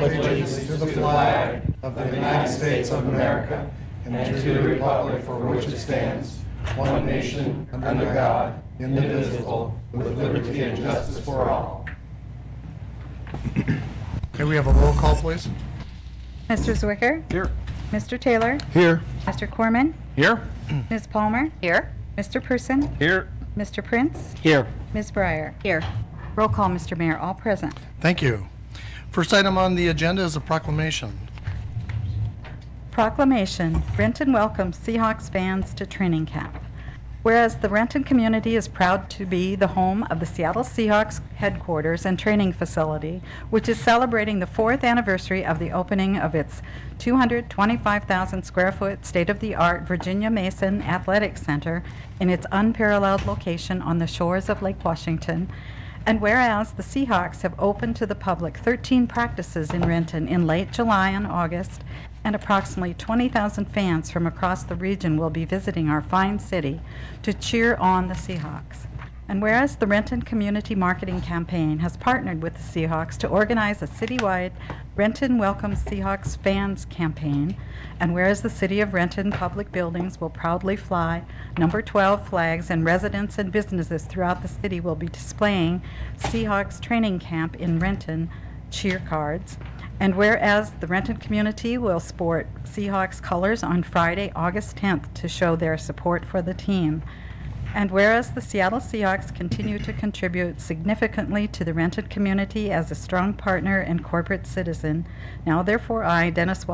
allegiance to the flag of the United States of America and to the republic for which it stands, one nation, under God, indivisible, with liberty and justice for all. May we have a roll call, please? Mr. Zwicker? Here. Mr. Taylor? Here. Mr. Corman? Here. Ms. Palmer? Here. Mr. Person? Here. Mr. Prince? Here. Ms. Breyer? Here. Roll call, Mr. Mayor, all present. Thank you. First item on the agenda is a proclamation. Proclamation, Renton welcomes Seahawks fans to training camp. Whereas the Renton community is proud to be the home of the Seattle Seahawks headquarters and training facility, which is celebrating the 4th anniversary of the opening of its 225,000 square foot state-of-the-art Virginia Mason Athletic Center in its unparalleled location on the shores of Lake Washington. And whereas the Seahawks have opened to the public 13 practices in Renton in late July and August, and approximately 20,000 fans from across the region will be visiting our fine city to cheer on the Seahawks. And whereas the Renton Community Marketing Campaign has partnered with the Seahawks to organize a citywide Renton Welcomes Seahawks Fans campaign, and whereas the City of Renton public buildings will proudly fly number 12 flags, and residents and businesses throughout the city will be displaying Seahawks Training Camp in Renton cheer cards. And whereas the Renton community will sport Seahawks colors on Friday, August 10th to show their support for the team. And whereas the Seattle Seahawks continue to contribute significantly to the Renton community as a strong partner and corporate citizen, now therefore I, Dennis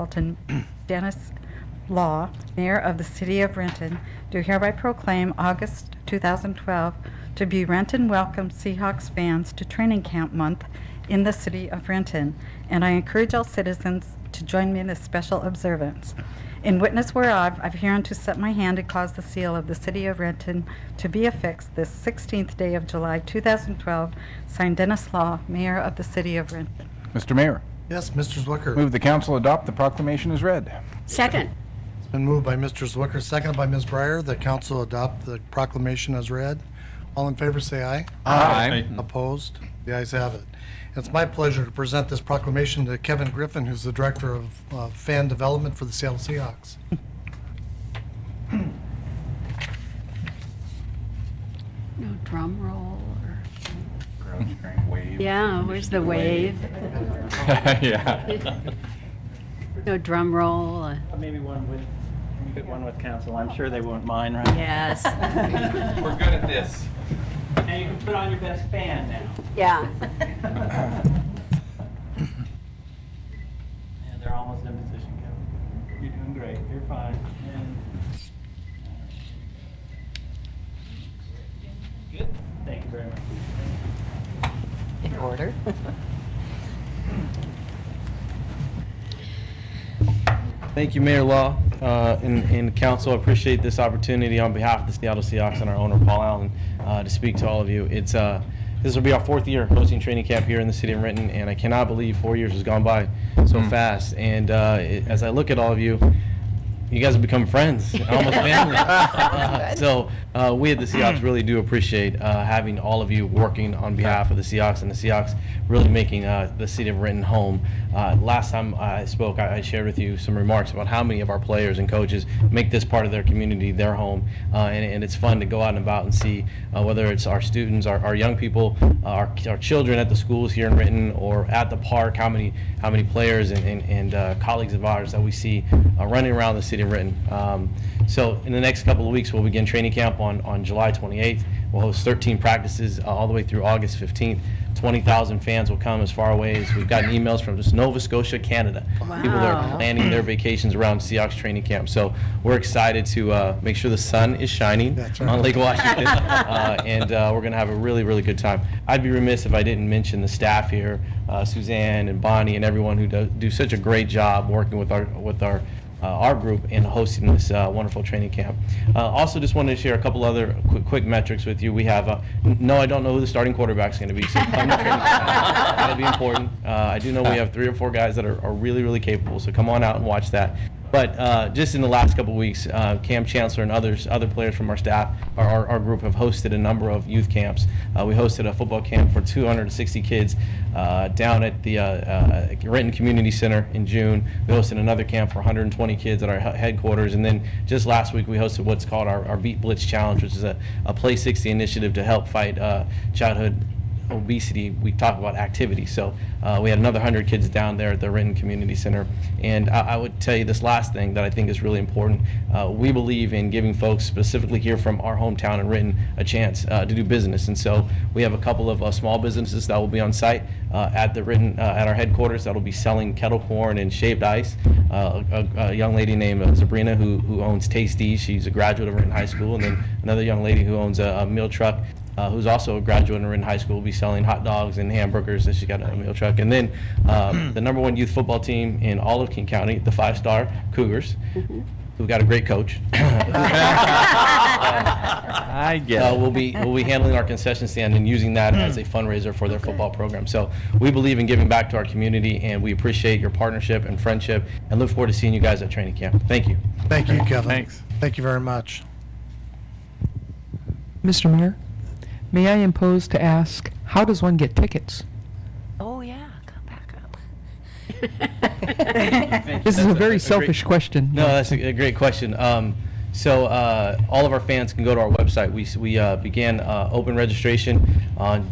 Law, Mayor of the City of Renton, do hereby proclaim August 2012 to be Renton Welcome Seahawks Fans to Training Camp Month in the City of Renton, and I encourage all citizens to join me in this special observance. In witness whereof, I've hereunto set my hand and caused the seal of the City of Renton to be affixed this 16th day of July 2012, signed Dennis Law, Mayor of the City of Renton. Mr. Mayor, Yes, Mr. Zwicker. move the council adopt the proclamation as read. Second. It's been moved by Mr. Zwicker, seconded by Ms. Breyer. The council adopt the proclamation as read. All in favor say aye. Aye. Opposed? The ayes have it. It's my pleasure to present this proclamation to Kevin Griffin, who's the Director of Fan Development for the Seattle Seahawks. No drum roll or... Wave. Yeah, where's the wave? Yeah. No drum roll. Maybe one with council. I'm sure they won't mind, right? Yes. We're good at this. And you can put on your best fan now. Yeah. Yeah, they're almost in position, Kevin. You're doing great. You're fine. And, good. Thank you very much. In order. Thank you, Mayor Law, and Council. I appreciate this opportunity on behalf of the Seattle Seahawks and our owner, Paul Allen, to speak to all of you. This will be our 4th year hosting training camp here in the city of Renton, and I cannot believe 4 years has gone by so fast. And as I look at all of you, you guys have become friends, almost family. So we at the Seahawks really do appreciate having all of you working on behalf of the Seahawks, and the Seahawks really making the city of Renton home. Last time I spoke, I shared with you some remarks about how many of our players and coaches make this part of their community their home, and it's fun to go out and about and see whether it's our students, our young people, our children at the schools here in Renton or at the park, how many players and colleagues of ours that we see running around the city of Renton. So in the next couple of weeks, we'll begin training camp on July 28th. We'll host 13 practices all the way through August 15th. 20,000 fans will come as far away as we've gotten emails from just Nova Scotia, Canada. Wow. People that are planning their vacations around Seahawks training camp. So we're excited to make sure the sun is shining That's right. on Lake Washington, and we're going to have a really, really good time. I'd be remiss if I didn't mention the staff here, Suzanne and Bonnie and everyone who do such a great job working with our group in hosting this wonderful training camp. Also, just wanted to share a couple other quick metrics with you. We have, no, I don't know who the starting quarterback is going to be, so come to training camp. That'll be important. I do know we have 3 or 4 guys that are really, really capable, so come on out and watch that. But just in the last couple of weeks, Cam Chancellor and other players from our staff, our group have hosted a number of youth camps. We hosted a football camp for 260 kids down at the Renton Community Center in June. We hosted another camp for 120 kids at our headquarters. And then just last week, we hosted what's called our Beat Blitz Challenge, which is a Play 60 initiative to help fight childhood obesity. We talk about activity. So we had another 100 kids down there at the Renton Community Center. And I would tell you this last thing that I think is really important. We believe in giving folks, specifically here from our hometown in Renton, a chance to do business. And so we have a couple of small businesses that will be on site at the Renton, at our headquarters, that will be selling kettle corn and shaved ice. A young lady named Sabrina who owns Tasty. She's a graduate of Renton High School. And then another young lady who owns a meal truck, who's also a graduate in Renton High School, will be selling hot dogs and hamburgers. So she's got a meal truck. And then the #1 youth football team in all of King County, the 5-star Cougars, who've got a great coach. I get it. We'll be handling our concession stand and using that as a fundraiser for their football program. So we believe in giving back to our community, and we appreciate your partnership and friendship, and look forward to seeing you guys at training camp. Thank you. Thank you, Kevin. Thanks. Thank you very much. Mr. Mayor, may I impose to ask, how does one get tickets? Oh, yeah, come back up. This is a very selfish question. No, that's a great question. So all of our fans can go to our website. We began open registration on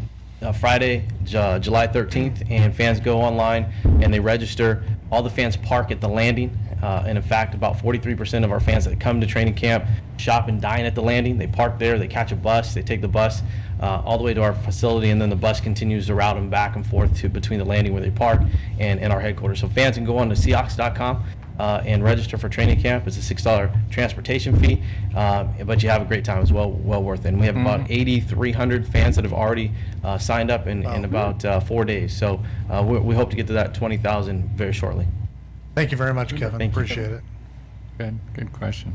Friday, July 13th, and fans go online and they register. All the fans park at the landing. And in fact, about 43% of our fans that come to training camp shop and dine at the landing. They park there, they catch a bus, they take the bus all the way to our facility, and then the bus continues to route them back and forth to between the landing where they park and our headquarters. So fans can go on to Seahawks.com and register for training camp. It's a $6 transportation fee, but you have a great time as well worth it. And we have about 8,300 fans that have already signed up in about 4 days. So we hope to get to that 20,000 very shortly. Thank you very much, Kevin. Thank you. Appreciate it. Good question.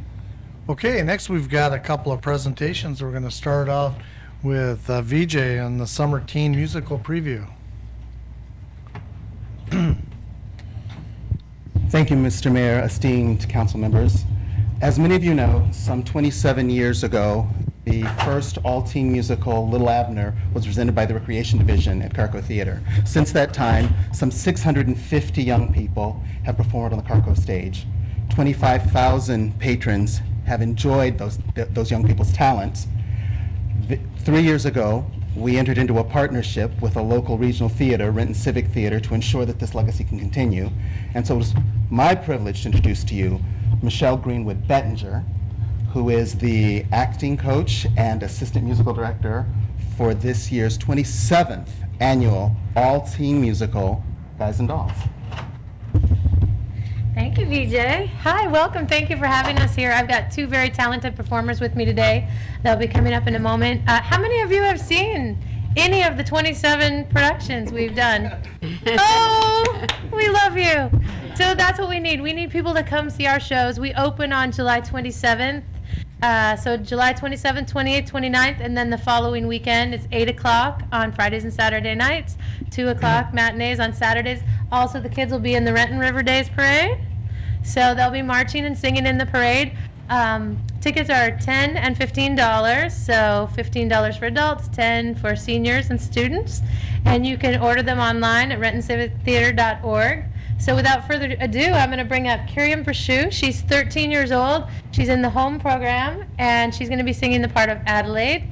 Okay, next we've got a couple of presentations. We're going to start off with VJ on the Summer Teen Musical Preview. Thank you, Mr. Mayor, esteemed council members. As many of you know, some 27 years ago, the first all-teen musical, Little Abner, was presented by the Recreation Division at Carco Theater. Since that time, some 650 young people have performed on the Carco stage. 25,000 patrons have enjoyed those young people's talents. 3 years ago, we entered into a partnership with a local regional theater, Renton Civic Theater, to ensure that this legacy can continue. And so it was my privilege to introduce to you Michelle Greenwood Bettinger, who is the acting coach and assistant musical director for this year's 27th annual all-teen musical, Guys and Dolls. Thank you, VJ. Hi, welcome. Thank you for having us here. I've got two very talented performers with me today. They'll be coming up in a moment. How many of you have seen any of the 27 productions we've done? Oh, we love you. So that's what we need. We need people to come see our shows. We open on July 27th. So July 27th, 28th, 29th, and then the following weekend, it's 8 o'clock on Fridays and Saturday nights, 2 o'clock matinees on Saturdays. Also, the kids will be in the Renton River Days Parade. So they'll be marching and singing in the parade. Tickets are $10 and $15, so $15 for adults, $10 for seniors and students. And you can order them online at rentoncivictheater.org. So without further ado, I'm going to bring up Kyrian Brashew. She's 13 years old. She's in the home program, and she's going to be singing the part of Adelaide.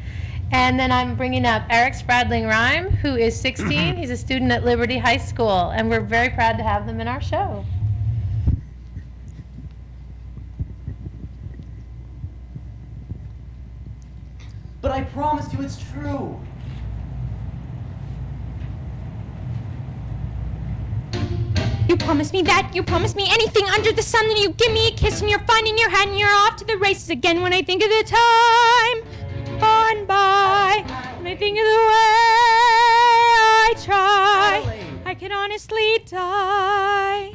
And then I'm bringing up Eric Spradling Rhyme, who is 16. He's a student at Liberty High School, and we're very proud to have them in our show. But I promised you it's true. You promised me that, you promised me anything under the sun, then you give me a kiss and you're finding your hand and you're off to the races again. When I think of the time gone by, when I think of the way I try, I could honestly die.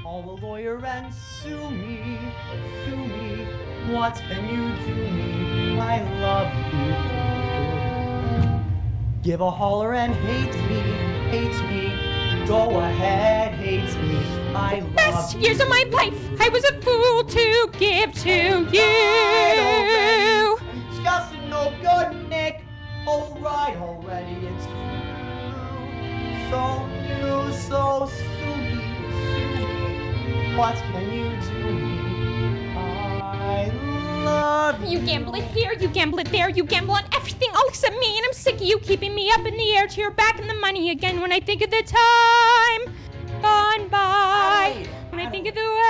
Call a lawyer and sue me, sue me. What can you do me? I love you. Give a holler and hate me, hate me. Go ahead, hate me. I love Best years of my life, I was a fool to give to you. Just no good, Nick. Alright already, it's true. So you, so sue me. What can you do me? I love you. You gamble it here, you gamble it there, you gamble on everything all except me, and I'm sick of you keeping me up in the air till you're back in the money again when I think of the time gone by. Adelaide, When I think of Adelaide. the way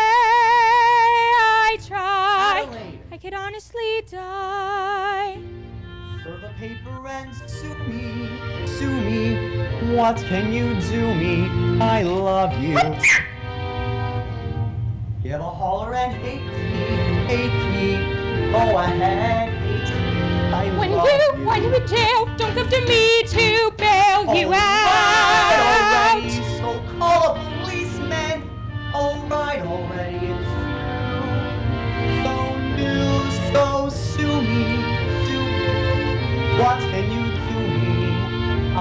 I tried, Adelaide. I could honestly die. Serve the paper and sue me, sue me. What can you do me? I love you. Give a holler and hate me. Go ahead, hate me. I When love you. you in jail, don't come to me to bail you out. Alright already, so call a policeman. Alright already, it's true. So new, so sue me, sue me. What can you do me? I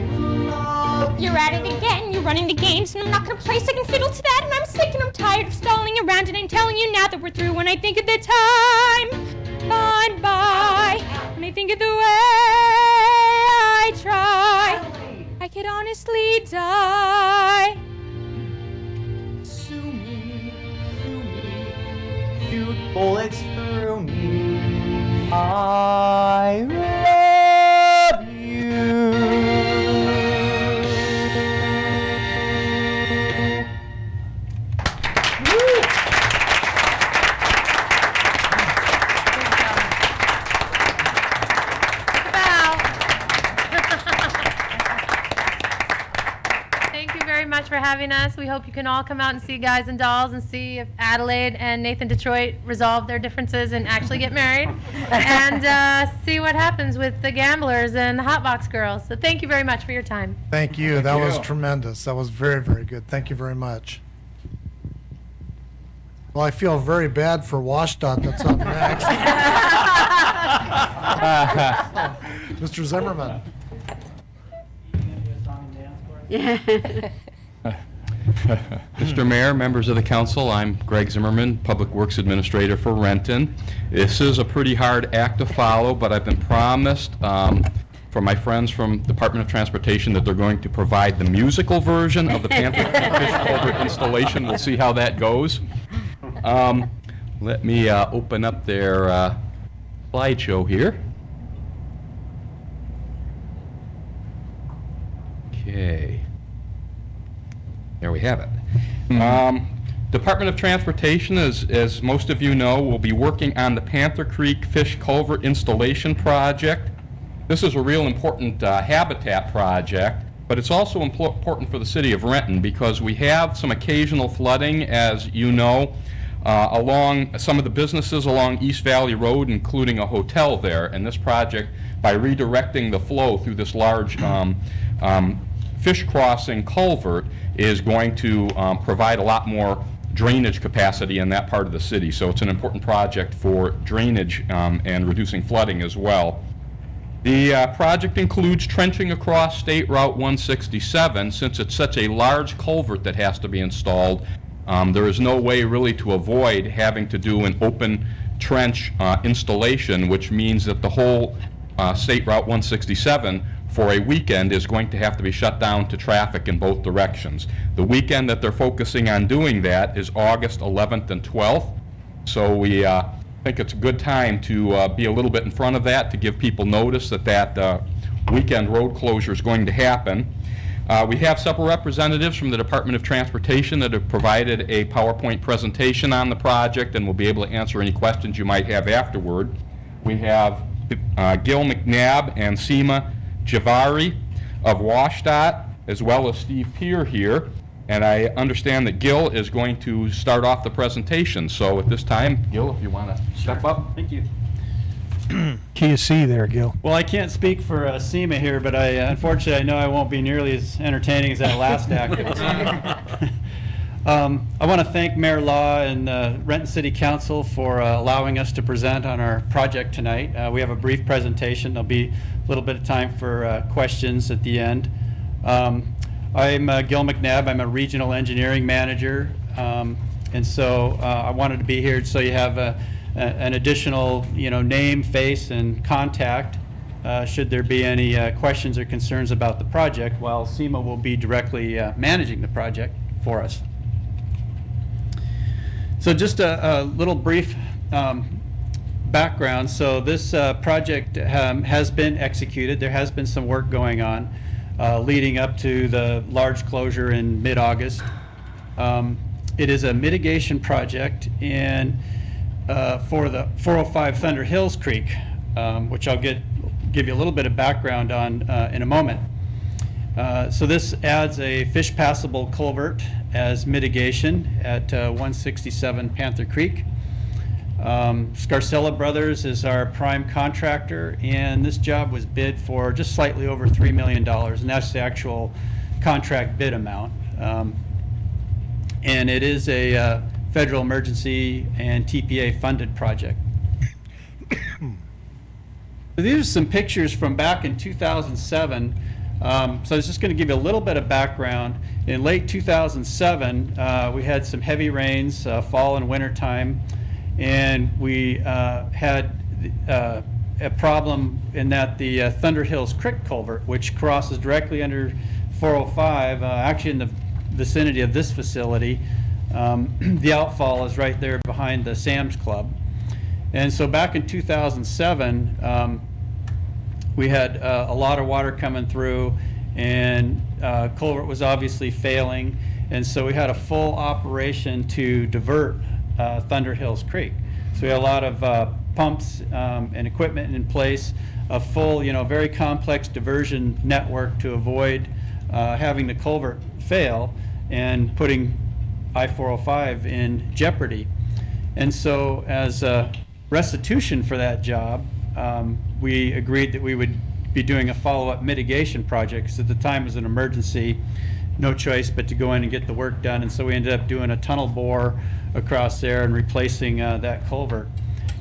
love you. You're at it again, you're running the games, and I'm not gonna play second fiddle to that, and I'm sick and I'm tired of stalling around, and I'm telling you now that we're through when I think of the time gone by. When I think of the way I tried, I could honestly die. Sue me, shoot bullets through me. I love you. Thank you very much for having us. We hope you can all come out and see Guys and Dolls and see if Adelaide and Nathan Detroit resolve their differences and actually get married, and see what happens with the Gamblers and the Hotbox Girls. So thank you very much for your time. Thank you. That was tremendous. That was very, very good. Thank you very much. Well, I feel very bad for WashDOT that's up next. Mr. Zimmerman. Mr. Mayor, members of the council, I'm Greg Zimmerman, Public Works Administrator for Renton. This is a pretty hard act to follow, but I've been promised from my friends from Department of Transportation that they're going to provide the musical version of the Panther Fish Culvert installation. We'll see how that goes. Let me open up their slideshow here. Okay. There we have it. Department of Transportation, as most of you know, will be working on the Panther Creek Fish Culvert installation project. This is a real important habitat project, but it's also important for the city of Renton because we have some occasional flooding, as you know, along some of the businesses along East Valley Road, including a hotel there. And this project, by redirecting the flow through this large fish crossing culvert, is going to provide a lot more drainage capacity in that part of the city. So it's an important project for drainage and reducing flooding as well. The project includes trenching across State Route 167. Since it's such a large culvert that has to be installed, there is no way really to avoid having to do an open trench installation, which means that the whole State Route 167 for a weekend is going to have to be shut down to traffic in both directions. The weekend that they're focusing on doing that is August 11th and 12th. So we think it's a good time to be a little bit in front of that, to give people notice that that weekend road closure is going to happen. We have several representatives from the Department of Transportation that have provided a PowerPoint presentation on the project and will be able to answer any questions you might have afterward. We have Gil McNabb and Seema Javari of WashDOT, as well as Steve Peer here. And I understand that Gil is going to start off the presentation. So at this time, Gil, if you want to step up. Thank you. Key C there, Gil. Well, I can't speak for SEMA here, but unfortunately I know I won't be nearly as entertaining as that last act. I want to thank Mayor Law and Renton City Council for allowing us to present on our project tonight. We have a brief presentation. There'll be a little bit of time for questions at the end. I'm Gil McNabb. I'm a regional engineering manager, and so I wanted to be here so you have an additional, name, face, and contact should there be any questions or concerns about the project, while SEMA will be directly managing the project for us. So just a little brief background. So this project has been executed. There has been some work going on leading up to the large closure in mid-August. It is a mitigation project for the 405 Thunder Hills Creek, which I'll give you a little bit of background on in a moment. So this adds a fish passable culvert as mitigation at 167 Panther Creek. Scarcella Brothers is our prime contractor, and this job was bid for just slightly over $3 million, and that's the actual contract bid amount. And it is a federal emergency and TPA funded project. So these are some pictures from back in 2007. So I was just going to give you a little bit of background. In late 2007, we had some heavy rains, fall and winter time, and we had a problem in that the Thunder Hills Creek culvert, which crosses directly under 405, actually in the vicinity of this facility, the outfall is right there behind the Sam's Club. And so back in 2007, we had a lot of water coming through, and culvert was obviously failing, and so we had a full operation to divert Thunder Hills Creek. So we had a lot of pumps and equipment in place, a full, very complex diversion network to avoid having the culvert fail and putting I-405 in jeopardy. And so as restitution for that job, we agreed that we would be doing a follow-up mitigation project, because at the time it was an emergency, no choice but to go in and get the work done. And so we ended up doing a tunnel bore across there and replacing that culvert.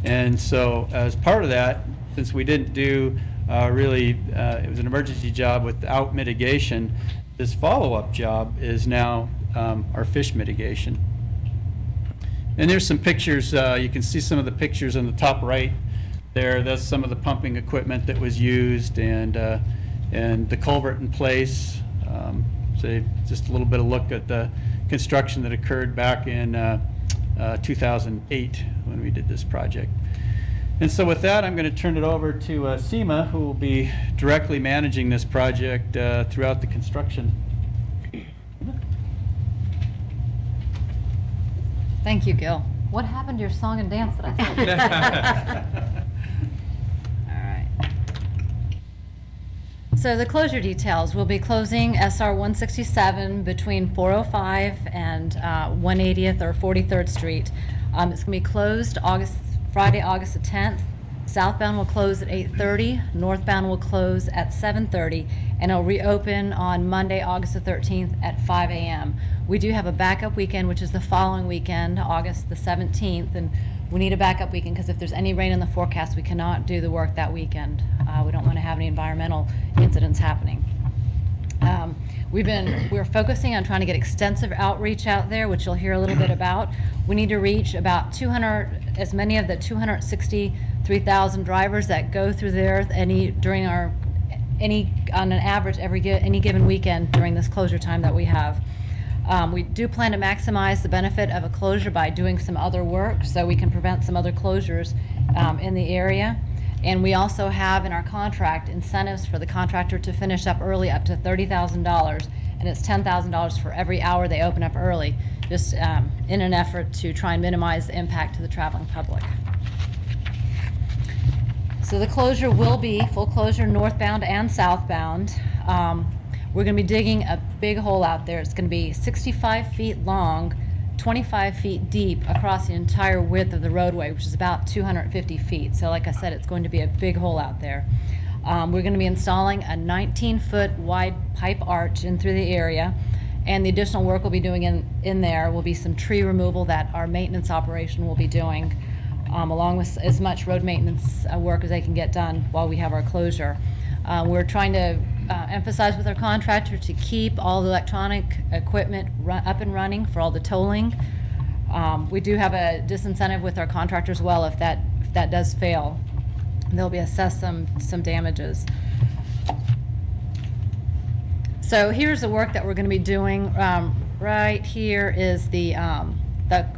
And so as part of that, since we didn't do it was an emergency job without mitigation, this follow-up job is now our fish mitigation. And there's some pictures. You can see some of the pictures on the top right there. That's some of the pumping equipment that was used, and the culvert in place. So just a little bit of look at the construction that occurred back in 2008 when we did this project. And so with that, I'm going to turn it over to SEMA, who will be directly managing this project throughout the construction. Thank you, Gil. What happened to your song and dance that I thought? All right. So the closure details, we'll be closing SR 167 between 405 and 180th or 43rd Street. It's going to be closed Friday, August the 10th. Southbound will close at 8:30, northbound will close at 7:30, and it'll reopen on Monday, August the 13th at 5 a.m. We do have a backup weekend, which is the following weekend, August the 17th, and we need a backup weekend because if there's any rain in the forecast, we cannot do the work that weekend. We don't want to have any environmental incidents happening. We're focusing on trying to get extensive outreach out there, which you'll hear a little bit about. We need to reach about as many of the 263,000 drivers that go through there on an average any given weekend during this closure time that we have. We do plan to maximize the benefit of a closure by doing some other work so we can prevent some other closures in the area. And we also have in our contract incentives for the contractor to finish up early up to $30,000, and it's $10,000 for every hour they open up early, just in an effort to try and minimize the impact to the traveling public. So the closure will be full closure northbound and southbound. We're going to be digging a big hole out there. It's going to be 65 feet long, 25 feet deep across the entire width of the roadway, which is about 250 feet. So like I said, it's going to be a big hole out there. We're going to be installing a 19-foot wide pipe arch in through the area, and the additional work we'll be doing in there will be some tree removal that our maintenance operation will be doing, along with as much road maintenance work as they can get done while we have our closure. We're trying to emphasize with our contractor to keep all the electronic equipment up and running for all the tolling. We do have a disincentive with our contractor as well. If that does fail, they'll be assessed some damages. So here's the work that we're going to be doing. Right here is the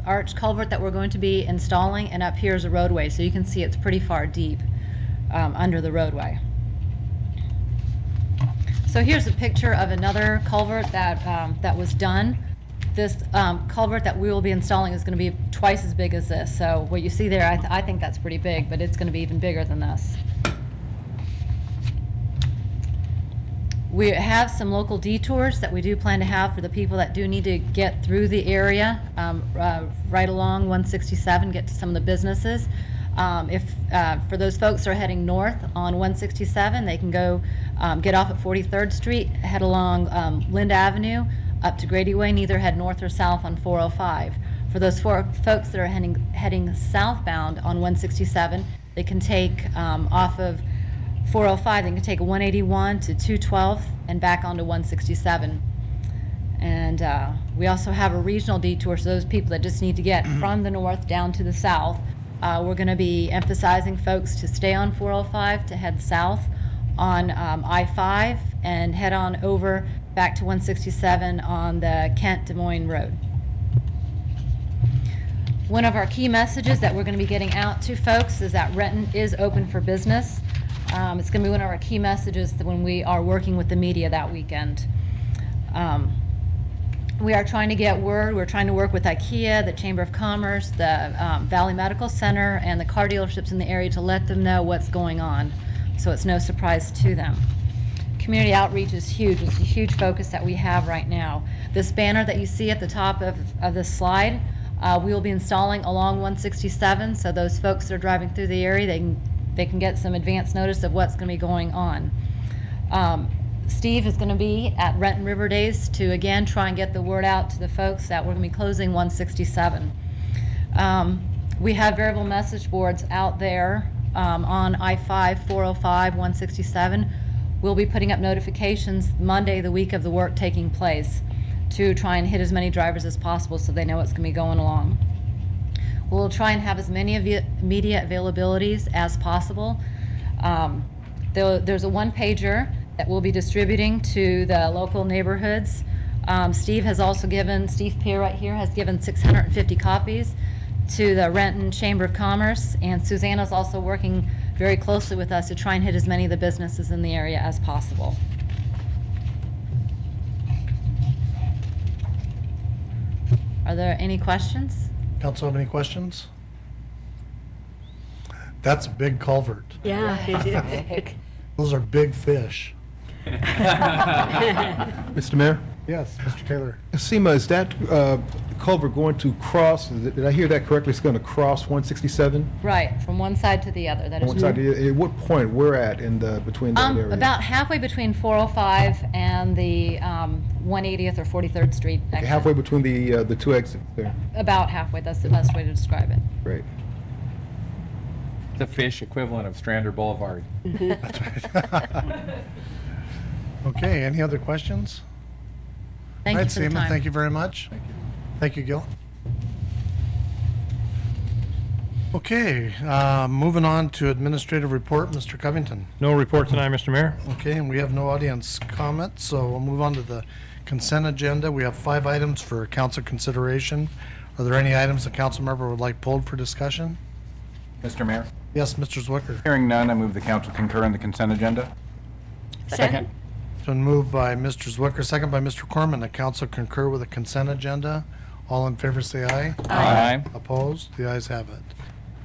arch culvert that we're going to be installing, and up here is a roadway. So you can see it's pretty far deep under the roadway. So here's a picture of another culvert that was done. This culvert that we will be installing is going to be twice as big as this. So what you see there, I think that's pretty big, but it's going to be even bigger than this. We have some local detours that we do plan to have for the people that do need to get through the area, right along 167, get to some of the businesses. For those folks that are heading north on 167, they can go get off at 43rd Street, head along Lind Avenue up to Grady Way, and either head north or south on 405. For those folks that are heading southbound on 167, they can take off of 405, they can take 181 to 212 and back onto 167. And we also have a regional detour, so those people that just need to get from the north down to the south. We're going to be emphasizing folks to stay on 405, to head south on I-5 and head on over back to 167 on the Kent-Des Moines Road. One of our key messages that we're going to be getting out to folks is that Renton is open for business. It's going to be one of our key messages when we are working with the media that weekend. We are trying to get word. We're trying to work with IKEA, the Chamber of Commerce, the Valley Medical Center, and the car dealerships in the area to let them know what's going on, so it's no surprise to them. Community outreach is huge. It's a huge focus that we have right now. This banner that you see at the top of the slide, we will be installing along 167, so those folks that are driving through the area, they can get some advance notice of what's going to be going on. Steve is going to be at Renton River Days to again try and get the word out to the folks that we're going to be closing 167. We have variable message boards out there on I-5, 405, 167. We'll be putting up notifications Monday, the week of the work taking place, to try and hit as many drivers as possible so they know what's going to be going along. We'll try and have as many media availabilities as possible. There's a one-pager that we'll be distributing to the local neighborhoods. Steve Peer right here has given 650 copies to the Renton Chamber of Commerce, and Susanna's also working very closely with us to try and hit as many of the businesses in the area as possible. Are there any questions? Council have any questions? That's a big culvert. Yeah, it is big. Those are big fish. Mr. Mayor? Yes, Mr. Taylor. Seema, is that culvert going to cross, did I hear that correctly, it's going to cross 167? Right, from one side to the other. That is One side, at what point we're at in between that area? About halfway between 405 and the 180th or 43rd Street exit. Halfway between the two exits there. About halfway, that's the best way to describe it. Great. The fish equivalent of Strander Boulevard. That's right. Okay, any other questions? Thank All you right, for the Seema, time. thank you very much. Thank you, Gil. Okay, moving on to administrative report, Mr. Covington. No report tonight, Mr. Mayor. Okay, and we have no audience comments, so we'll move on to the consent agenda. We have 5 items for council consideration. Are there any items a council member would like pulled for discussion? Mr. Mayor? Yes, Mr. Zwicker. Hearing none, I move the council concur in the consent agenda. Second. It's been moved by Mr. Zwicker, second by Mr. Corman. The council concur with the consent agenda. All in favor say aye. Aye. Opposed? The ayes have it.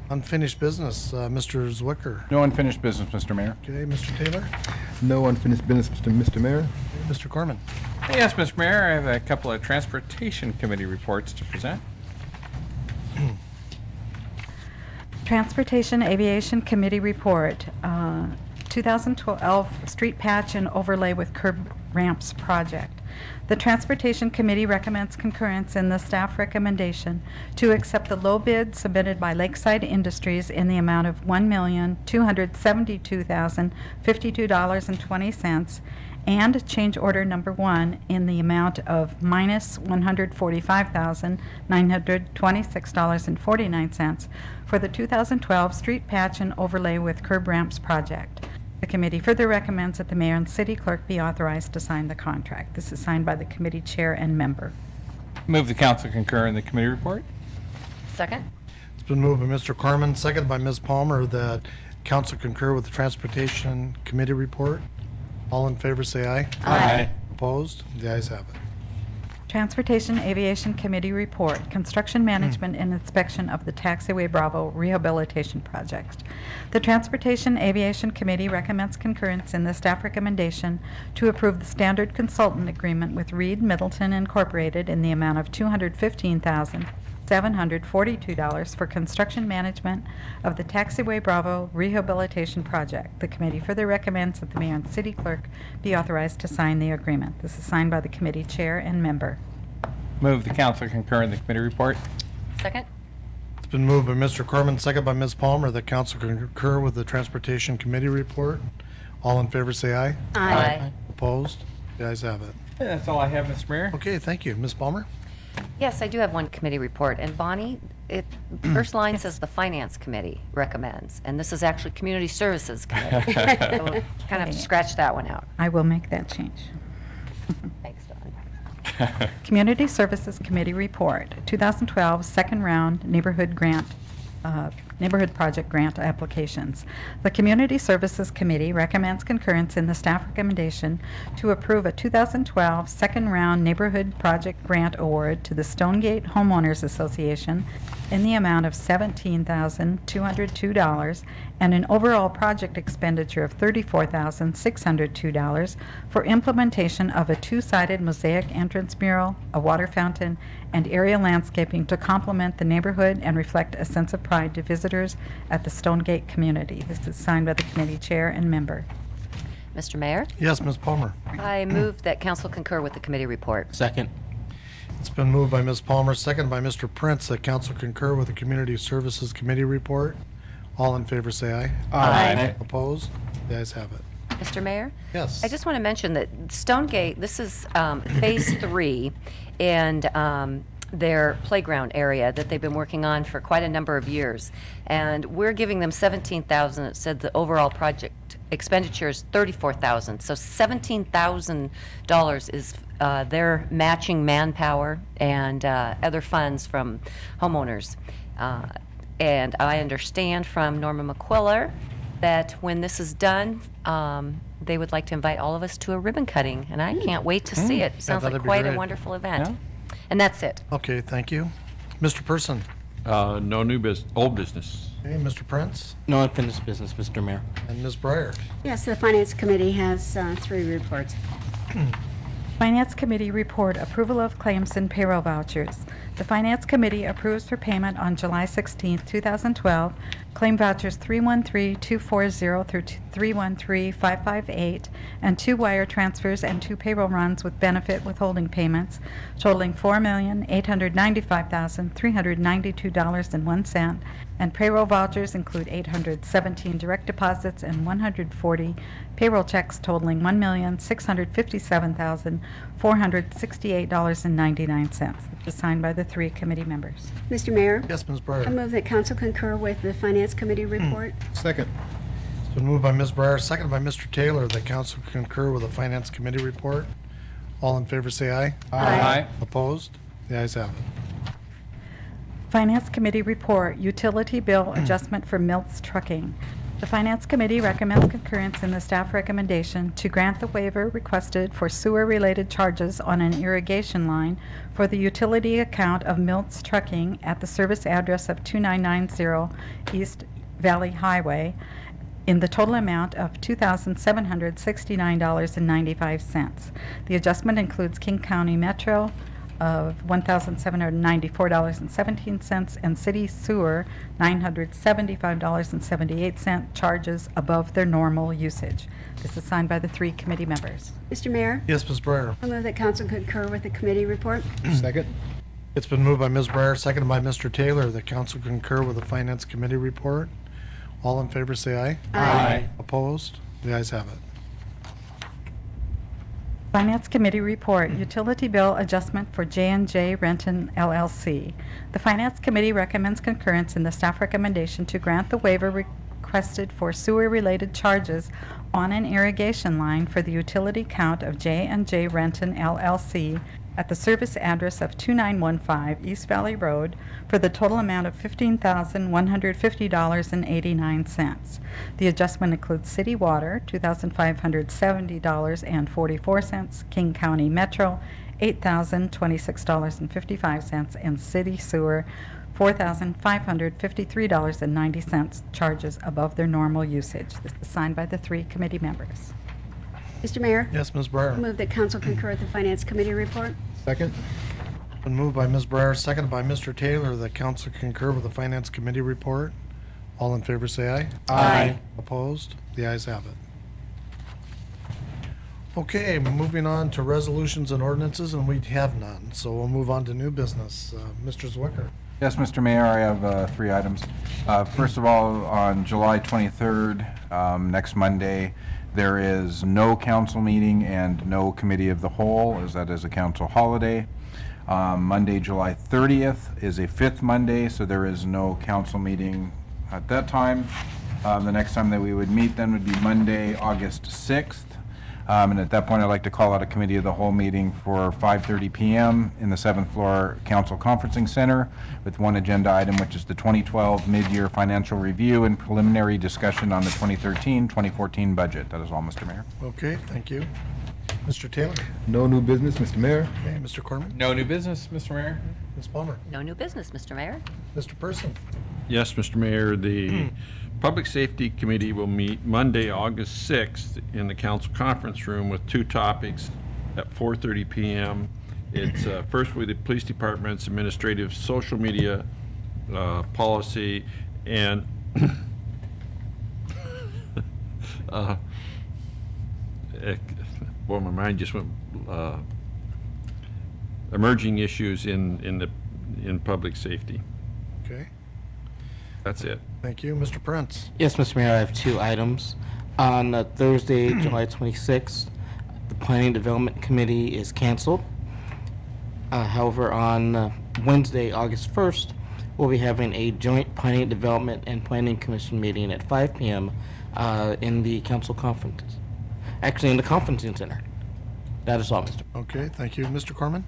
Unfinished business, Mr. Zwicker. No unfinished business, Mr. Mayor. Okay, Mr. Taylor. No unfinished business, Mr. Mayor. Mr. Corman. Yes, Mr. Mayor, I have a couple of Transportation Committee reports to present. Transportation Aviation Committee Report, 2012 Street Patch and Overlay with Curb Ramps Project. The Transportation Committee recommends concurrence in the staff recommendation to accept the low bid submitted by Lakeside Industries in the amount of $1,272,052.20 and change order number 1 in the amount of minus $145,926.49 for the 2012 street patch and overlay with curb ramps project. The committee further recommends that the mayor and city clerk be authorized to sign the contract. This is signed by the committee chair and member. Move the council concur in the committee report. Second? It's been moved by Mr. Corman, seconded by Ms. Palmer, that council concur with the Transportation Committee report. All in favor, say aye. Aye. Opposed? The ayes have it. Transportation Aviation Committee report, construction management and inspection of the Taxiway Bravo rehabilitation project. The Transportation Aviation Committee recommends concurrence in the staff recommendation to approve the standard consultant agreement with Reed Middleton Incorporated in the amount of $215,742 for construction management of the Taxiway Bravo rehabilitation project. The committee further recommends that the mayor and city clerk be authorized to sign the agreement. This is signed by the committee chair and member. Move the council concur in the committee report. Second? It's been moved by Mr. Corman, seconded by Ms. Palmer, that council concur with the Transportation Committee report. All in favor, say aye. Aye. Opposed? The ayes have it. That's all I have, Mr. Mayor. Okay, thank you. Ms. Palmer? Yes, I do have one committee report. And Bonnie, first line says the Finance Committee recommends, and this is actually Community Services Committee. So we'll kind of have to scratch that one out. I will make that change. Thanks, Dawn. Community Services Committee report, 2012 second round neighborhood project grant applications. The Community Services Committee recommends concurrence in the staff recommendation to approve a 2012 second round neighborhood project grant award to the Stonegate Homeowners Association in the amount of $17,202 and an overall project expenditure of $34,602 for implementation of a two-sided mosaic entrance mural, a water fountain, and area landscaping to complement the neighborhood and reflect a sense of pride to visitors at the Stonegate community. This is signed by the committee chair and member. Mr. Mayor, Yes, Ms. Palmer. I move that council concur with the committee report. Second. It's been moved by Ms. Palmer, seconded by Mr. Prince, that council concur with the Community Services Committee report. All in favor, say aye. Aye. Opposed? The ayes have it. Mr. Mayor? Yes. I just want to mention that Stonegate, this is Phase 3, and their playground area that they've been working on for quite a number of years. And we're giving them $17,000. It said the overall project expenditure is $34,000. So $17,000 is their matching manpower and other funds from homeowners. And I understand from Norma McQuiller that when this is done, they would like to invite all of us to a ribbon cutting, and I can't wait to see it. Sounds like that'd be quite a great. wonderful event. Yeah. And that's it. Okay, thank you. Mr. Person? No new business, old business. Okay, Mr. Prince? No unfinished business, Mr. Mayor. And Ms. Breyer? Yes, the Finance Committee has 3 reports. Finance Committee report approval of claims and payroll vouchers. The Finance Committee approves for payment on July 16, 2012, claim vouchers 313240 through 313558, and 2 wire transfers and 2 payroll runs with benefit withholding payments totaling $4,895,392.01, and payroll vouchers include 817 direct deposits and 140 payroll checks totaling $1,657,468.99. This is signed by the 3 committee members. Mr. Mayor? Yes, Ms. I Breyer? move that council concur with the Finance Committee report. Second. It's been moved by Ms. Breyer, seconded by Mr. Taylor, that council concur with the Finance Committee report. All in favor, say aye. Aye. Opposed? The ayes have it. Finance Committee report, utility bill adjustment for Mills Trucking. The Finance Committee recommends concurrence in the staff recommendation to grant the waiver requested for sewer-related charges on an irrigation line for the utility account of Mills Trucking at the service address of 2990 East Valley Highway in the total amount of $2,769.95. The adjustment includes King County Metro of $1,794.17 and city sewer $975.78 charges above their normal usage. This is signed by the 3 committee members. Mr. Mayor? Yes, Ms. Breyer? I move that council concur with the committee report. Second. It's been moved by Ms. Breyer, seconded by Mr. Taylor, that council concur with the Finance Committee report. All in favor, say aye. Aye. Opposed? The ayes have it. Finance Committee report, utility bill adjustment for J&J Renton LLC. The Finance Committee recommends concurrence in the staff recommendation to grant the waiver requested for sewer-related charges on an irrigation line for the utility count of J&J Renton LLC at the service address of 2915 East Valley Road for the total amount of $15,150.89. The adjustment includes city water, $2,570.44, King County Metro, $8,026.55, and city sewer, $4,553.90 charges above their normal usage. This is signed by the 3 committee members. Mr. Mayor? Yes, Ms. Breyer. Move that council concur with the Finance Committee report. Second? Been moved by Ms. Breyer, seconded by Mr. Taylor, that council concur with the Finance Committee report. All in favor say aye. Aye. Opposed? The ayes have it. Okay, moving on to resolutions and ordinances, and we have none, so we'll move on to new business. Mr. Zwicker. Yes, Mr. Mayor, I have 3 items. First of all, on July 23rd, next Monday, there is no council meeting and no committee of the whole, as that is a council holiday. Monday, July 30th is a 5th Monday, so there is no council meeting at that time. The next time that we would meet then would be Monday, August 6th. And at that point, I'd like to call out a committee of the whole meeting for 5:30 p.m. in the 7th floor Council Conferencing Center with one agenda item, which is the 2012 mid-year financial review and preliminary discussion on the 2013-2014 budget. That is all, Mr. Mayor. Okay, thank you. Mr. Taylor. No new business, Mr. Mayor. Okay, Mr. Corman. No new business, Mr. Mayor. Ms. Palmer. No new business, Mr. Mayor. Mr. Person. Yes, Mr. Mayor, the Public Safety Committee will meet Monday, August 6th in the council conference room with 2 topics at 4:30 p.m. It's first with the police department's administrative social media policy and boy, my mind just went emerging issues in public safety. Okay. That's it. Thank you. Mr. Prince. Yes, Mr. Mayor, I have 2 items. On Thursday, July 26th, the Planning Development Committee is canceled. However, on Wednesday, August 1st, we'll be having a joint Planning Development and Planning Commission meeting at 5 p.m. In the council conference. Actually, in the conferencing center. That is all, Mr. Okay, thank you. Mr. Corman?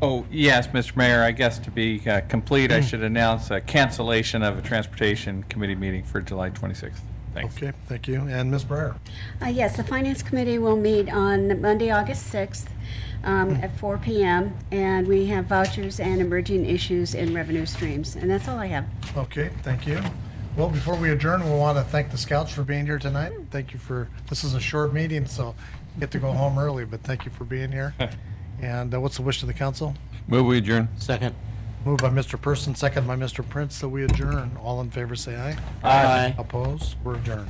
Oh, yes, Mr. Mayor, I guess to be complete, I should announce a cancellation of a Transportation Committee meeting for July 26th. Thanks. Okay, thank you. And Ms. Breyer? Yes, the Finance Committee will meet on Monday, August 6th at 4 p.m. And we have vouchers and emerging issues in revenue streams. And that's all I have. Okay, thank you. Well, before we adjourn, we want to thank the scouts for being here tonight. Thank you for, this is a short meeting, so you get to go home early, but thank you for being here. And what's the wish of the council? Move we adjourn. Second. Moved by Mr. Person, second by Mr. Prince, that we adjourn. All in favor say aye. Aye. Opposed? We're adjourned.